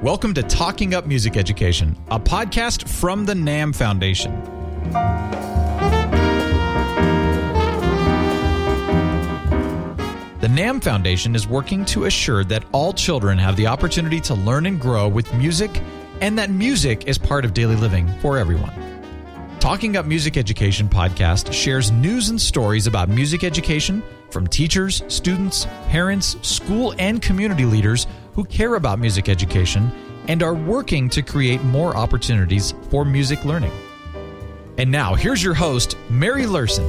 Welcome to Talking Up Music Education, a podcast from the NAMM Foundation. The NAMM Foundation is working to assure that all children have the opportunity to learn and grow with music, and that music is part of daily living for everyone. Talking Up Music Education podcast shares news and stories about music education from teachers, students, parents, school, and community leaders who care about music education and are working to create more opportunities for music learning. And now, here's your host, Mary Lerson.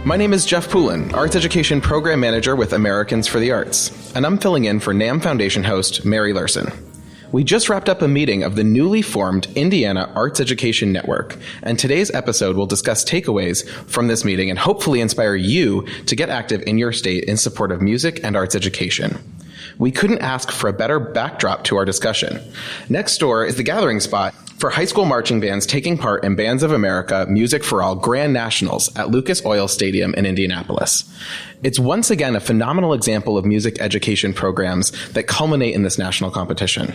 My name is Jeff Poulin, Arts Education Program Manager with Americans for the Arts, and I'm filling in for NAMM Foundation host Mary Lerson. We just wrapped up a meeting of the newly formed Indiana Arts Education Network, and today's episode will discuss takeaways from this meeting and hopefully inspire you to get active in your state in support of music and arts education. We couldn't ask for a better backdrop to our discussion. Next door is the gathering spot for high school marching bands taking part in Bands of America Music for All Grand Nationals at Lucas Oil Stadium in Indianapolis. It's once again a phenomenal example of music education programs that culminate in this national competition.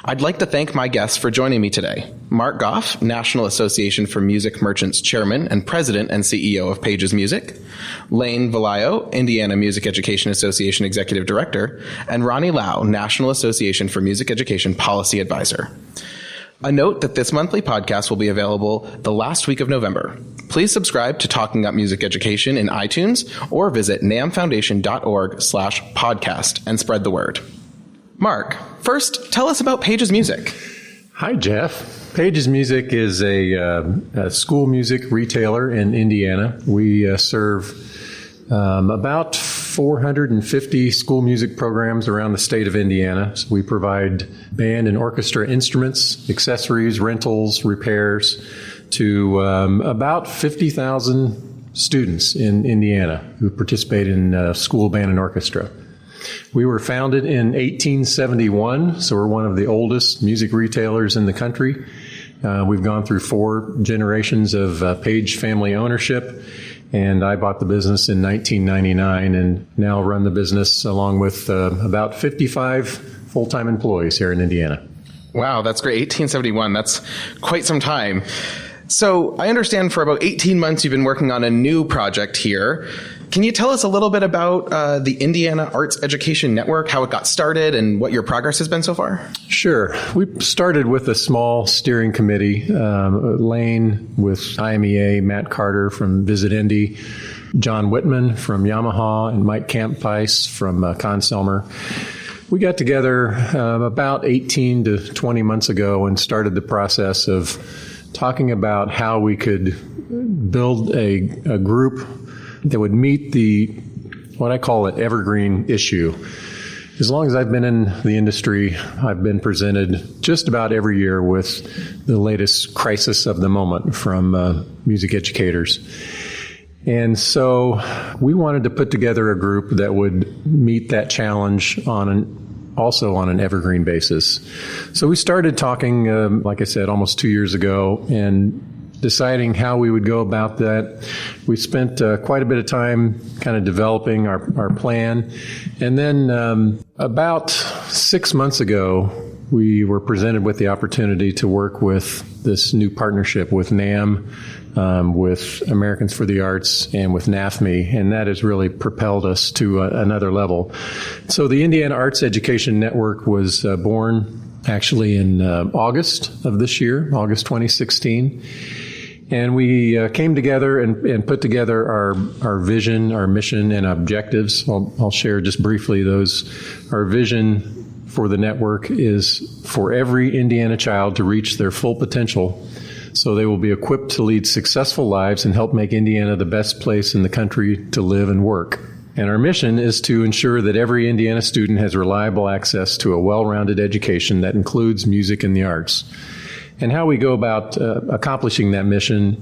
I'd like to thank my guests for joining me today. Mark Goff, National Association for Music Merchants Chairman and President and CEO of Paige's Music, Lane Velayo, Indiana Music Education Association Executive Director, and Ronny Lau, National Association for Music Education Policy Advisor. A note that this monthly podcast will be available the last week of November. Please subscribe to Talking Up Music Education in iTunes or visit nammfoundation.org/podcast and spread the word. Mark, first, tell us about Paige's Music. Hi, Jeff. Paige's Music is a school music retailer in Indiana. We serve about 450 school music programs around the state of Indiana. So we provide band and orchestra instruments, accessories, rentals, repairs to about 50,000 students in Indiana who participate in school band and orchestra. We were founded in 1871, so we're one of the oldest music retailers in the country. We've gone through 4 generations of Paige family ownership, and I bought the business in 1999 and now run the business along with about 55 full-time employees here in Indiana. Wow, that's great. 1871, that's quite some time. So I understand for about 18 months you've been working on a new project here. Can you tell us a little bit about the Indiana Arts Education Network, how it got started, and what your progress has been so far? Sure. We started with a small steering committee, Lane with IMEA, Matt Carter from Visit Indy, John Whitman from Yamaha, and Mike Campice from Conselmer. We got together about 18 to 20 months ago and started the process of talking about how we could build a group that would meet what I call an evergreen issue. As long as I've been in the industry, I've been presented just about every year with the latest crisis of the moment from music educators. And so we wanted to put together a group that would meet that challenge also on an evergreen basis. So we started talking, like I said, almost 2 years ago, and deciding how we would go about that. We spent quite a bit of time kind of developing our plan. And then about 6 months ago, we were presented with the opportunity to work with this new partnership with NAMM, with Americans for the Arts, and with NAFME, and that has really propelled us to another level. So the Indiana Arts Education Network was born actually in August of this year, August 2016. And we came together and put together our vision, our mission, and objectives. I'll share just briefly those. Our vision for the network is for every Indiana child to reach their full potential so they will be equipped to lead successful lives and help make Indiana the best place in the country to live and work. And our mission is to ensure that every Indiana student has reliable access to a well-rounded education that includes music and the arts. And how we go about accomplishing that mission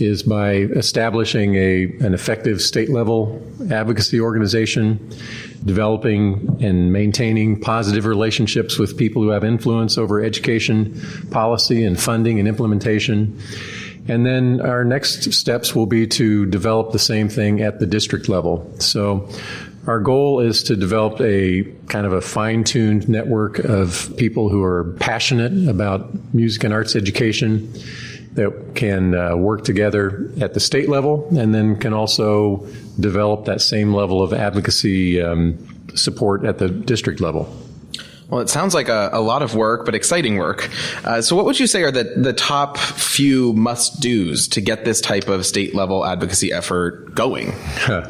is by establishing an effective state-level advocacy organization, developing and maintaining positive relationships with people who have influence over education policy and funding and implementation. And then our next steps will be to develop the same thing at the district level. So Our goal is to develop a kind of a fine-tuned network of people who are passionate about music and arts education that can work together at the state level and then can also develop that same level of advocacy support at the district level. Well, it sounds like a lot of work, but exciting work. So what would you say are the top few must-dos to get this type of state-level advocacy effort going?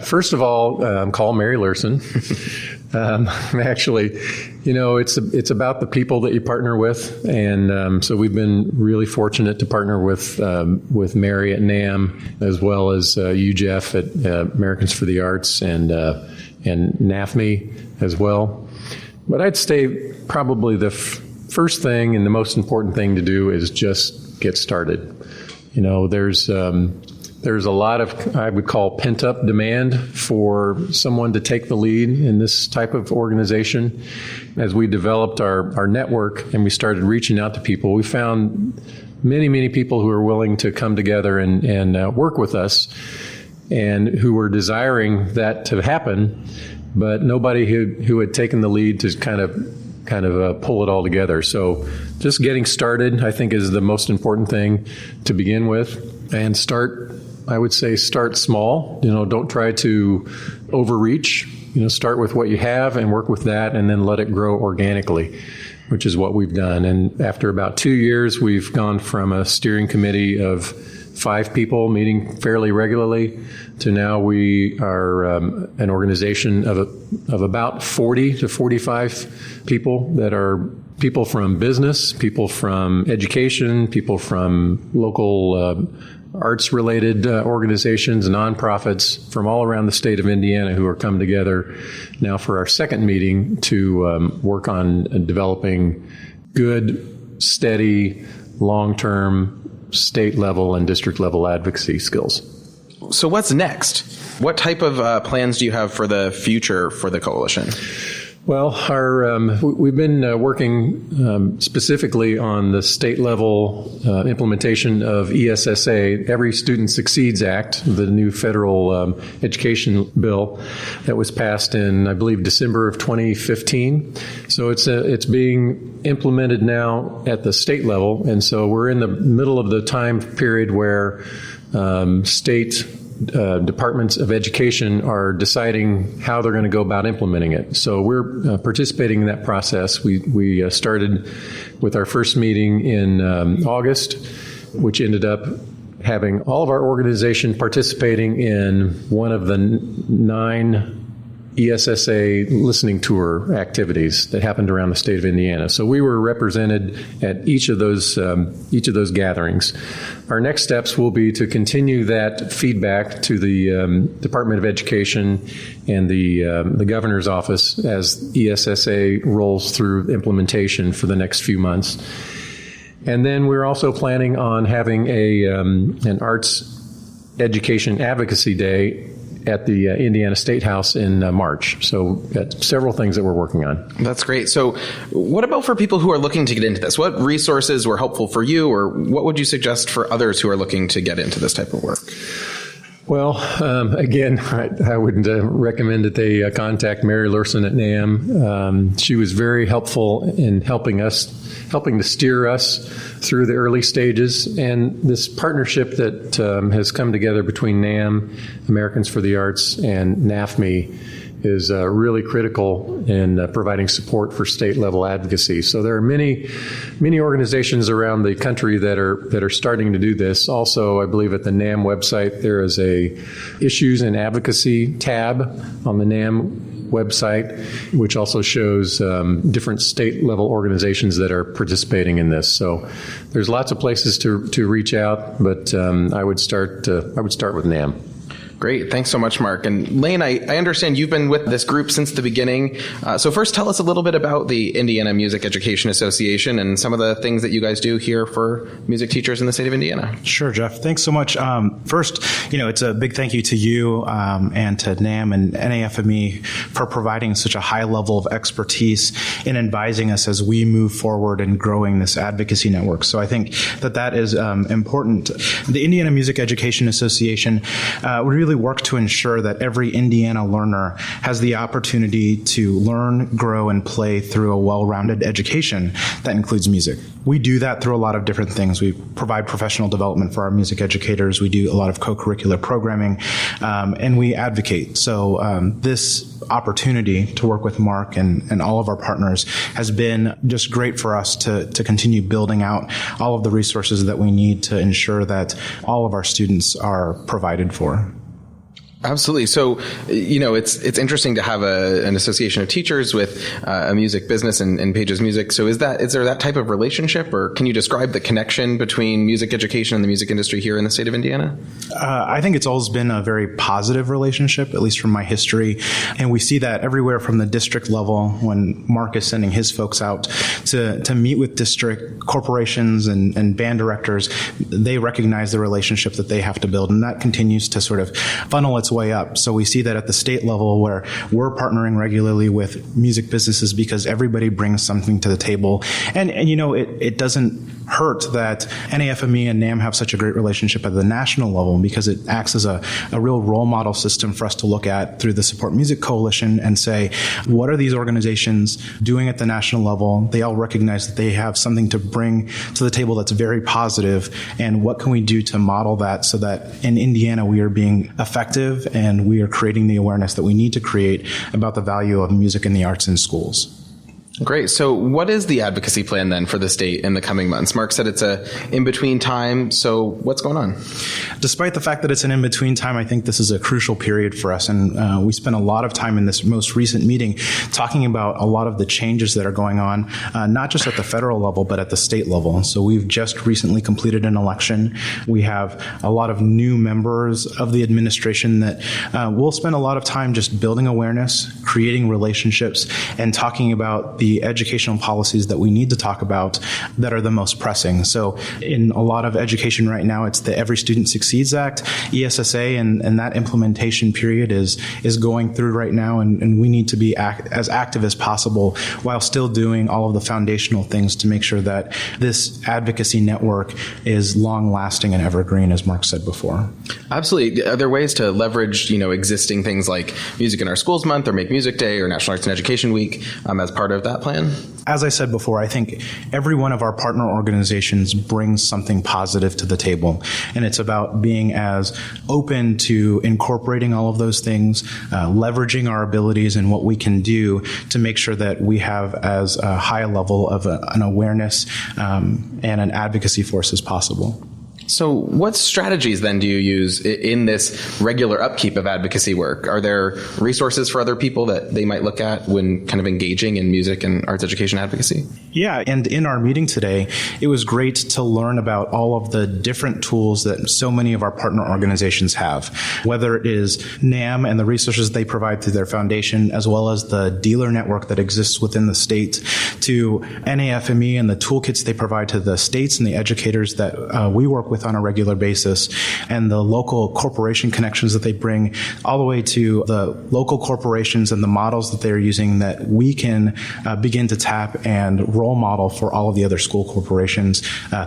First of all, call Mary Lurson. Actually, it's about the people that you partner with. And so we've been really fortunate to partner with Mary at NAMM, as well as you, Jeff, at Americans for the Arts, and NAFME as well. But I'd say probably the first thing and the most important thing to do is just get started. There's a lot of, I would call, pent-up demand for someone to take the lead in this type of organization. As we developed our network and we started reaching out to people, we found many, many people who are willing to come together and work with us and who were desiring that to happen, but nobody who had taken the lead to kind of pull it all together. So just getting started, I think, is the most important thing to begin with. And I would say start small. Don't try to overreach. Start with what you have and work with that, and then let it grow organically, which is what we've done. And after about 2 years, we've gone from a steering committee of 5 people meeting fairly regularly to now we are an organization of about 40 to 45 people that are people from business, people from education, people from local arts-related organizations, nonprofits from all around the state of Indiana who are come together now for our second meeting to work on developing good, steady, long-term state-level and district-level advocacy skills. So what's next? What type of plans do you have for the future for the coalition? Well, we've been working specifically on the state-level implementation of ESSA, Every Student Succeeds Act, the new federal education bill that was passed in, I believe, December of 2015. So it's being implemented now at the state level, and so we're in the middle of the time period where state departments of education are deciding how they're going to go about implementing it. So we're participating in that process. We started with our first meeting in August, which ended up having all of our organization participating in one of the 9 ESSA listening tour activities that happened around the state of Indiana. So we were represented at each of those gatherings. Our next steps will be to continue that feedback to the Department of Education and the governor's office as ESSA rolls through implementation for the next few months. And then we're also planning on having an arts education advocacy day at the Indiana State House in March. So got several things that we're working on. That's great. So what about for people who are looking to get into this? What resources were helpful for you, or what would you suggest for others who are looking to get into this type of work? Well, again, I would recommend that they contact Mary Lurson at NAMM. She was very helpful in helping to steer us through the early stages. And this partnership that has come together between NAMM, Americans for the Arts, and NAFME is really critical in providing support for state-level advocacy. So there are many organizations around the country that are starting to do this. Also, I believe at the NAMM website there is a Issues and Advocacy tab on the NAMM website, which also shows different state-level organizations that are participating in this. So there's lots of places to reach out, but I would start with NAMM. Great. Thanks so much, Mark. And Lane, I understand you've been with this group since the beginning. So first, tell us a little bit about the Indiana Music Education Association and some of the things that you guys do here for music teachers in the state of Indiana. Sure, Jeff. Thanks so much. First, it's a big thank you to you and to NAMM and NAFME for providing such a high level of expertise in advising us as we move forward in growing this advocacy network. So I think that is important. The Indiana Music Education Association would really really work to ensure that every Indiana learner has the opportunity to learn, grow, and play through a well-rounded education that includes music. We do that through a lot of different things. We provide professional development for our music educators. We do a lot of co-curricular programming, and we advocate. So this opportunity to work with Mark and all of our partners has been just great for us to continue building out all of the resources that we need to ensure that all of our students are provided for. Absolutely. So, it's interesting to have an association of teachers with a music business and Paige's Music. So is there that type of relationship, or can you describe the connection between music education and the music industry here in the state of Indiana? I think it's always been a very positive relationship, at least from my history. And we see that everywhere from the district level when Mark is sending his folks out to meet with district corporations and band directors. They recognize the relationship that they have to build, and that continues to sort of funnel its way up. So we see that at the state level where we're partnering regularly with music businesses because everybody brings something to the table. And it doesn't hurt that NAFME and NAMM have such a great relationship at the national level, because it acts as a real role model system for us to look at through the Support Music Coalition and say, what are these organizations doing at the national level? They all recognize that they have something to bring to the table that's very positive, and what can we do to model that so that in Indiana we are being effective and we are creating the awareness that we need to create about the value of music and the arts in schools. Great. So what is the advocacy plan then for the state in the coming months? Mark said it's a in-between time. So what's going on? Despite the fact that it's an in-between time, I think this is a crucial period for us. And we spent a lot of time in this most recent meeting talking about a lot of the changes that are going on, not just at the federal level, but at the state level. So we've just recently completed an election. We have a lot of new members of the administration that will spend a lot of time just building awareness, creating relationships, and talking about the educational policies that we need to talk about that are the most pressing. So in a lot of education right now, it's the Every Student Succeeds Act, ESSA, and that implementation period is going through right now, and we need to be as active as possible while still doing all of the foundational things to make sure that this advocacy network is long-lasting and evergreen, as Mark said before. Absolutely. Are there ways to leverage, existing things like Music in Our Schools Month or Make Music Day or National Arts and Education Week as part of that plan? As I said before, I think every one of our partner organizations brings something positive to the table, and it's about being as open to incorporating all of those things, leveraging our abilities and what we can do to make sure that we have as a high level of an awareness and an advocacy force as possible. So what strategies then do you use in this regular upkeep of advocacy work? Are there resources for other people that they might look at when kind of engaging in music and arts education advocacy? Yeah, and in our meeting today, it was great to learn about all of the different tools that so many of our partner organizations have, whether it is NAMM and the resources they provide through their foundation, as well as the dealer network that exists within the state, to NAFME and the toolkits they provide to the states and the educators that we work with on a regular basis, and the local corporation connections that they bring, all the way to the local corporations and the models that they're using that we can begin to tap and role model for all of the other school corporations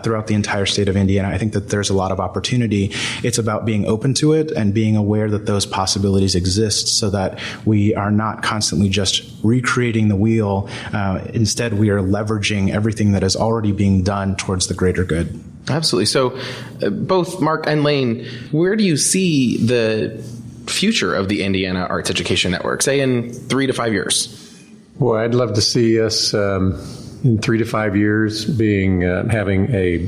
throughout the entire state of Indiana. I think that there's a lot of opportunity. It's about being open to it and being aware that those possibilities exist so that we are not constantly just recreating the wheel. Instead, we are leveraging everything that is already being done towards the greater good. Absolutely. So both Mark and Lane, where do you see the future of the Indiana Arts Education Network, say in 3 to 5 years? Well, I'd love to see us in 3 to 5 years being having a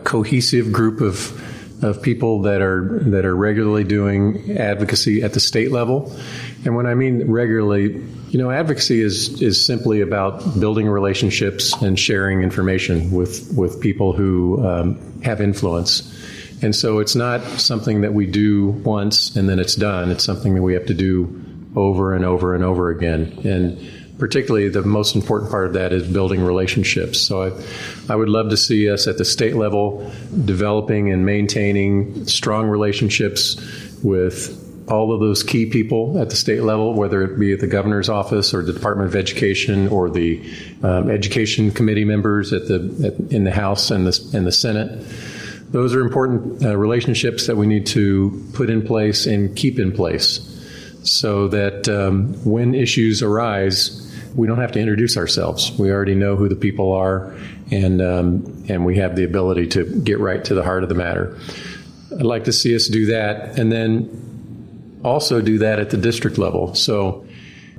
cohesive group of people that are regularly doing advocacy at the state level. And when I mean regularly, advocacy is simply about building relationships and sharing information with people who have influence. And so it's not something that we do once and then it's done. It's something that we have to do over and over and over again. And particularly the most important part of that is building relationships. So I would love to see us at the state level developing and maintaining strong relationships with all of those key people at the state level, whether it be at the governor's office or the Department of Education or the education committee members in the House and the Senate. those are important relationships that we need to put in place and keep in place so that when issues arise, we don't have to introduce ourselves. We already know who the people are, and we have the ability to get right to the heart of the matter. I'd like to see us do that, and then also do that at the district level. So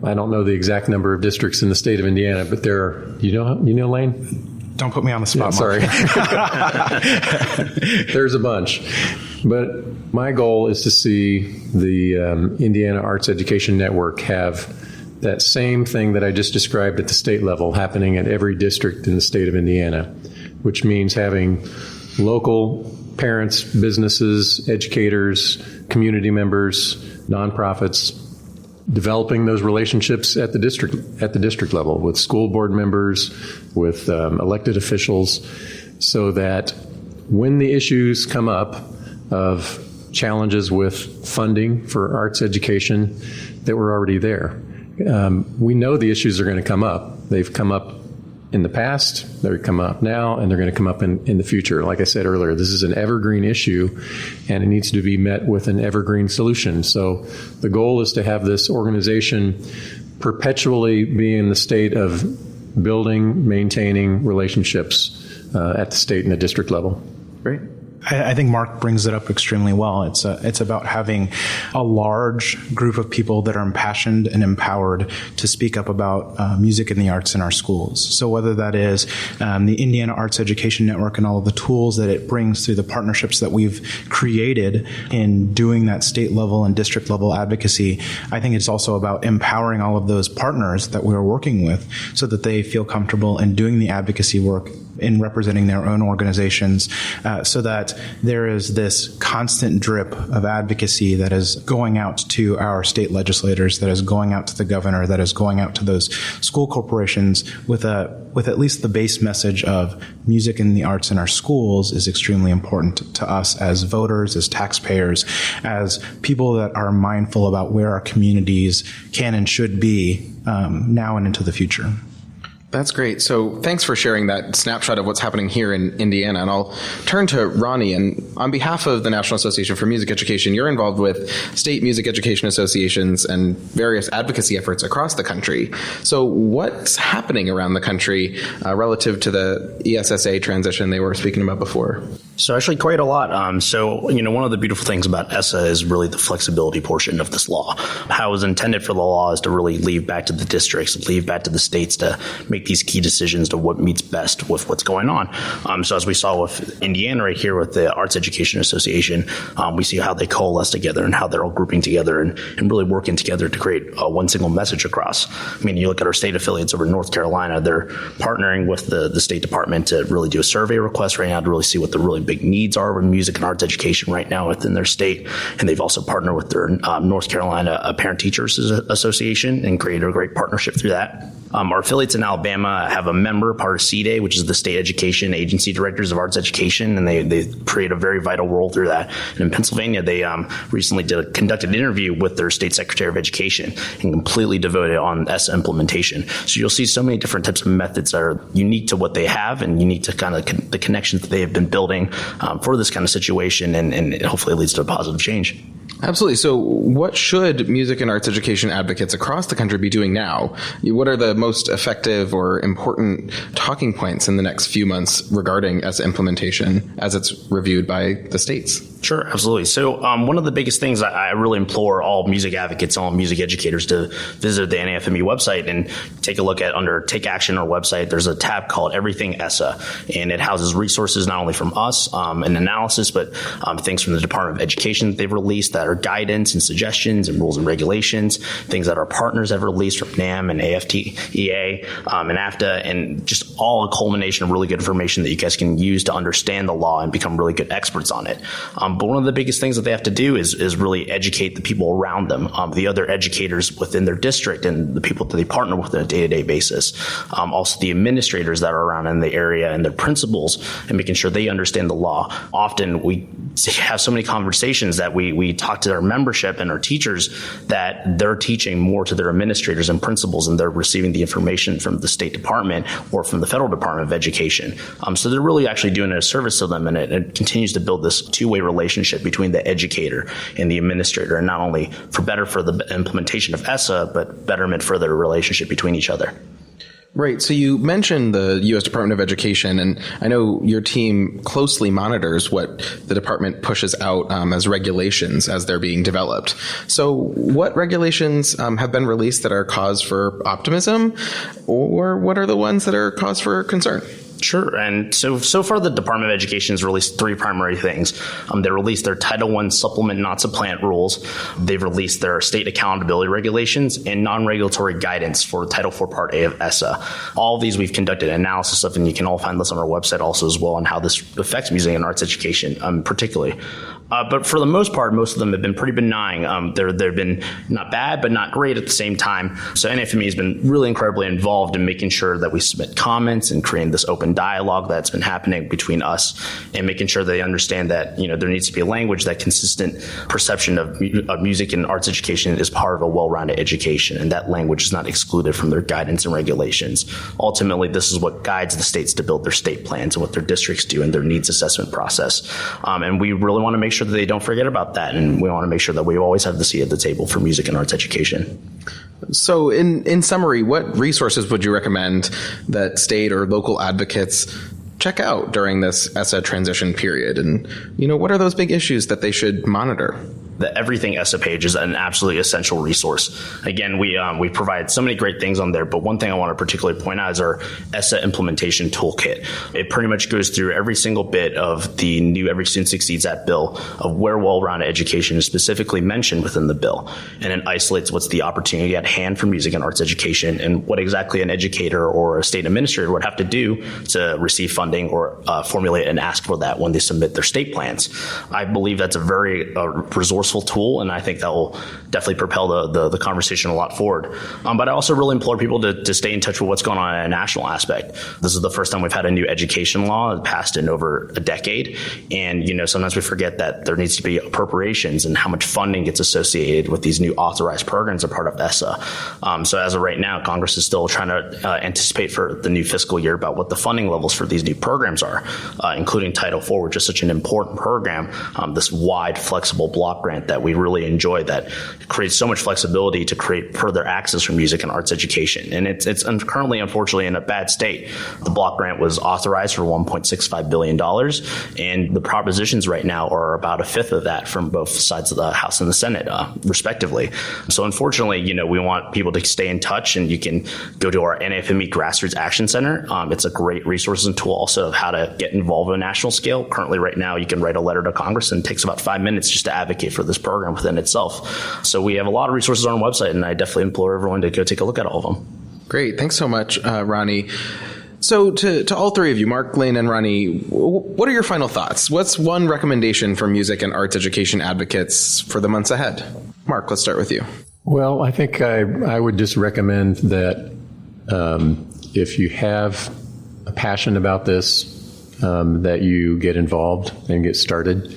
I don't know the exact number of districts in the state of Indiana, but there are, you know, Lane? Don't put me on the spot, Mark. Sorry. There's a bunch. But my goal is to see the Indiana Arts Education Network have that same thing that I just described at the state level happening at every district in the state of Indiana, which means having local parents, businesses, educators, community members, nonprofits, developing those relationships at the district level with school board members, with elected officials, so that when the issues come up of challenges with funding for arts education, that we're already there. We know the issues are going to come up. They've come up in the past, they're come up now, and they're going to come up in the future. Like I said earlier, this is an evergreen issue, and it needs to be met with an evergreen solution. So the goal is to have this organization perpetually be in the state of building, maintaining relationships at the state and the district level. Great. I think Mark brings it up extremely well. It's about having a large group of people that are impassioned and empowered to speak up about music and the arts in our schools. So whether that is the Indiana Arts Education Network and all of the tools that it brings through the partnerships that we've created in doing that state level and district level advocacy, I think it's also about empowering all of those partners that we're working with so that they feel comfortable in doing the advocacy work in representing their own organizations, so that there is this constant drip of advocacy that is going out to our state legislators, that is going out to the governor, that is going out to those school corporations with at least the base message of music and the arts in our schools is extremely important to us as voters, as taxpayers, as people that are mindful about where our communities can and should be now and into the future. That's great. So thanks for sharing that snapshot of what's happening here in Indiana. And I'll turn to Ronny. And on behalf of the National Association for Music Education, you're involved with state music education associations and various advocacy efforts across the country. So what's happening around the country relative to the ESSA transition they were speaking about before? So actually quite a lot. One of the beautiful things about ESSA is really the flexibility portion of this law. How it was intended for the law is to really leave back to the districts, leave back to the states to make these key decisions to what meets best with what's going on. So as we saw with Indiana right here with the Arts Education Association, we see how they coalesce together and how they're all grouping together and really working together to create one single message across. I mean, you look at our state affiliates over in North Carolina, they're partnering with the State Department to really do a survey request right now to really see what the really big needs are with music and arts education right now within their state. And they've also partnered with their North Carolina Parent Teachers Association and created a great partnership through that. Our affiliates in Alabama have a member, part of CDA, which is the State Education Agency Directors of Arts Education, and they create a very vital role through that. And in Pennsylvania, they recently conducted an interview with their State Secretary of Education and completely devoted on ESSA implementation. So you'll see so many different types of methods that are unique to what they have and unique to kind of the connections that they have been building for this kind of situation, and it hopefully leads to a positive change. Absolutely. So what should music and arts education advocates across the country be doing now? What are the most effective or important talking points in the next few months regarding ESSA implementation as it's reviewed by the states? Sure, absolutely. So one of the biggest things I really implore all music advocates, all music educators to visit the NAFME website and take a look at under Take Action, our website. There's a tab called Everything ESSA, and it houses resources not only from us and analysis, but things from the Department of Education that they've released that are guidance and suggestions and rules and regulations, things that our partners have released from NAMM and AFTEA and AFTA, and just all a culmination of really good information that you guys can use to understand the law and become really good experts on it. But one of the biggest things that they have to do is really educate the people around them, the other educators within their district and the people that they partner with on a day-to-day basis. Also the administrators that are around in the area and their principals, and making sure they understand the law. Often we have so many conversations that we talk talk to our membership and our teachers that they're teaching more to their administrators and principals, and they're receiving the information from the State Department or from the Federal Department of Education. So they're really actually doing a service to them, and it continues to build this two-way relationship between the educator and the administrator, and not only for the implementation of ESSA, but betterment for their relationship between each other. Right. So you mentioned the U.S. Department of Education, and I know your team closely monitors what the department pushes out as regulations as they're being developed. So what regulations have been released that are cause for optimism, or what are the ones that are cause for concern? Sure. And so far, the Department of Education has released three primary things. They released their Title I supplement not supplant rules. They've released their state accountability regulations and non-regulatory guidance for Title IV Part A of ESSA. All of these we've conducted analysis of, and you can all find this on our website also as well on how this affects music and arts education particularly. But for the most part, most of them have been pretty benign. They've been not bad, but not great at the same time. So NAFME has been really incredibly involved in making sure that we submit comments and creating this open dialogue that's been happening between us, and making sure they understand that there needs to be a language that consistent perception of music and arts education is part of a well-rounded education, and that language is not excluded from their guidance and regulations. Ultimately, this is what guides the states to build their state plans and what their districts do in their needs assessment process. And we really want to make sure that they don't forget about that, and we want to make sure that we always have the seat at the table for music and arts education. So in summary, what resources would you recommend that state or local advocates check out during this ESSA transition period? And, what are those big issues that they should monitor? The Everything ESSA page is an absolutely essential resource. Again, we provide so many great things on there, but one thing I want to particularly point out is our ESSA implementation toolkit. It pretty much goes through every single bit of the new Every Student Succeeds Act bill of where well-rounded education is specifically mentioned within the bill, and it isolates what's the opportunity at hand for music and arts education and what exactly an educator or a state administrator would have to do to receive funding or formulate and ask for that when they submit their state plans. I believe that's a very resourceful tool, and I think that will definitely propel the conversation a lot forward. But I also really implore people to stay in touch with what's going on in a national aspect. This is the first time we've had a new education law passed in over a decade, and sometimes we forget that there needs to be appropriations and how much funding gets associated with these new authorized programs are part of ESSA. So as of right now, Congress is still trying to anticipate for the new fiscal year about what the funding levels for these new programs are, including Title IV, which is such an important program, this wide, flexible block grant that we really enjoy that creates so much flexibility to create further access for music and arts education. And it's currently, unfortunately, in a bad state. The block grant was authorized for $1.65 billion, and the propositions right now are about a fifth of that from both sides of the House and the Senate, respectively. So unfortunately, we want people to stay in touch, and you can go to our NAFME Grassroots Action Center. It's a great resource and tool also of how to get involved on a national scale. Currently, right now, you can write a letter to Congress, and it takes about 5 minutes just to advocate for this program within itself. So we have a lot of resources on our website, and I definitely implore everyone to go take a look at all of them. Great. Thanks so much, Ronny. So to all three of you, Mark, Lane, and Ronny, what are your final thoughts? What's one recommendation for music and arts education advocates for the months ahead? Mark, let's start with you. Well, I think I would just recommend that if you have a passion about this, that you get involved and get started.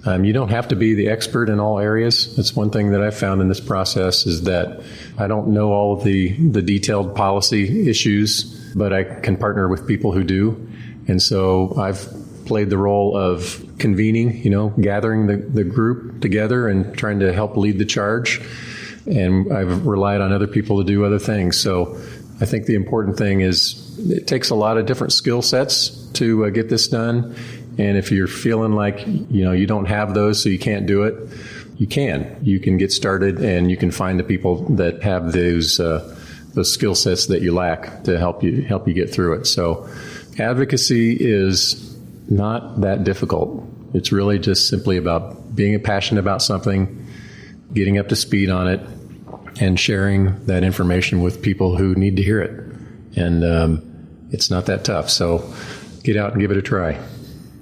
You don't have to be the expert in all areas. That's one thing that I've found in this process is that I don't know all of the detailed policy issues, but I can partner with people who do. And so I've played the role of convening, gathering the group together and trying to help lead the charge. And I've relied on other people to do other things. So I think the important thing is it takes a lot of different skill sets to get this done. And if you're feeling like, you don't have those, so you can't do it, you can get started, and you can find the people that have those skill sets that you lack to help you get through it. So advocacy is not that difficult. It's really just simply about being passionate about something, getting up to speed on it, and sharing that information with people who need to hear it. And it's not that tough. So get out and give it a try.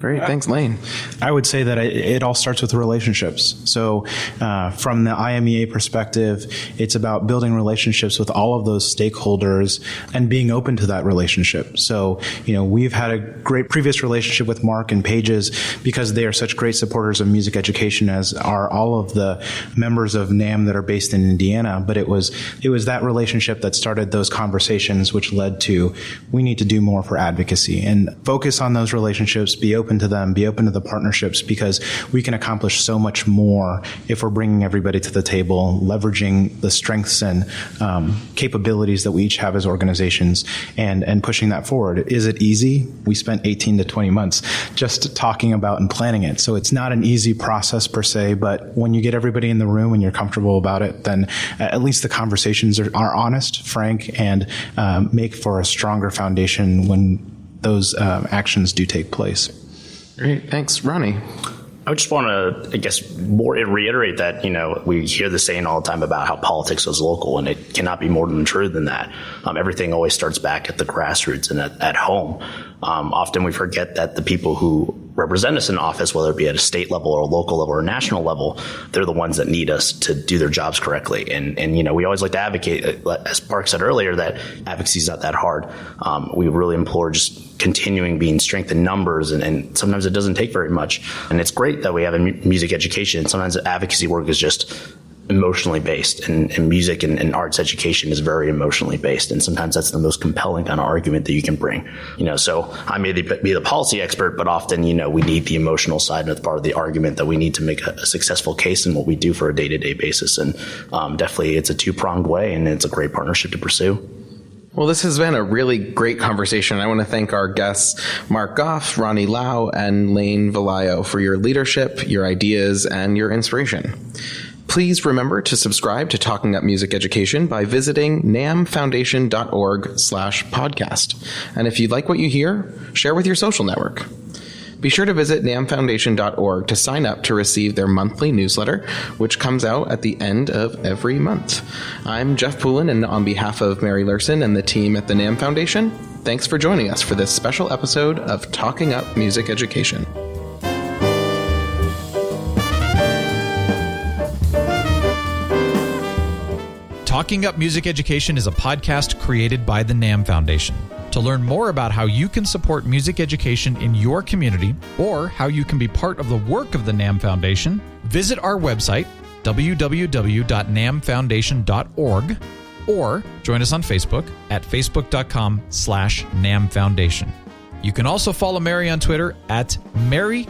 Great. Thanks, Lane. I would say that it all starts with relationships. So from the IMEA perspective, it's about building relationships with all of those stakeholders and being open to that relationship. So, we've had a great previous relationship with Mark and Paige's because they are such great supporters of music education, as are all of the members of NAMM that are based in Indiana. But it was that relationship that started those conversations, which led to we need to do more for advocacy and focus on those relationships, be open to them, be open to the partnerships, because we can accomplish so much more if we're bringing everybody to the table, leveraging the strengths and capabilities that we each have as organizations and pushing that forward. Is it easy? We spent 18 to 20 months just talking about and planning it. So it's not an easy process per se, but when you get everybody in the room and you're comfortable about it, then at least the conversations are honest, frank, and make for a stronger foundation when those actions do take place. Great. Thanks, Ronny. I just want to, more reiterate that, we hear the saying all the time about how politics is local, and it cannot be more than true than that. Everything always starts back at the grassroots and at home. Often we forget that the people who represent us in office, whether it be at a state level or a local level or a national level, they're the ones that need us to do their jobs correctly. And we always like to advocate, as Mark said earlier, that advocacy is not that hard. We really implore just continuing being strength in numbers, and sometimes it doesn't take very much. And it's great that we have a music education. Sometimes advocacy work is just emotionally based, and music and arts education is very emotionally based, and sometimes that's the most compelling kind of argument that you can bring. So I may be the policy expert, but often we need the emotional side as part of the argument that we need to make a successful case in what we do for a day-to-day basis. And definitely it's a two-pronged way, and it's a great partnership to pursue. Well, this has been a really great conversation. I want to thank our guests, Mark Goff, Ronny Lau, and Lane Velayo, for your leadership, your ideas, and your inspiration. Please remember to subscribe to Talking Up Music Education by visiting nammfoundation.org/podcast. And if you like what you hear, share with your social network. Be sure to visit nammfoundation.org to sign up to receive their monthly newsletter, which comes out at the end of every month. I'm Jeff Poulin, and on behalf of Mary Larson and the team at the NAMM Foundation, thanks for joining us for this special episode of Talking Up Music Education. Talking Up Music Education is a podcast created by the NAMM Foundation. To learn more about how you can support music education in your community, or how you can be part of the work of the NAMM Foundation, visit our website, www.nammfoundation.org, or join us on Facebook at facebook.com/NAMM Foundation. You can also follow Mary on Twitter at MaryLNAMM.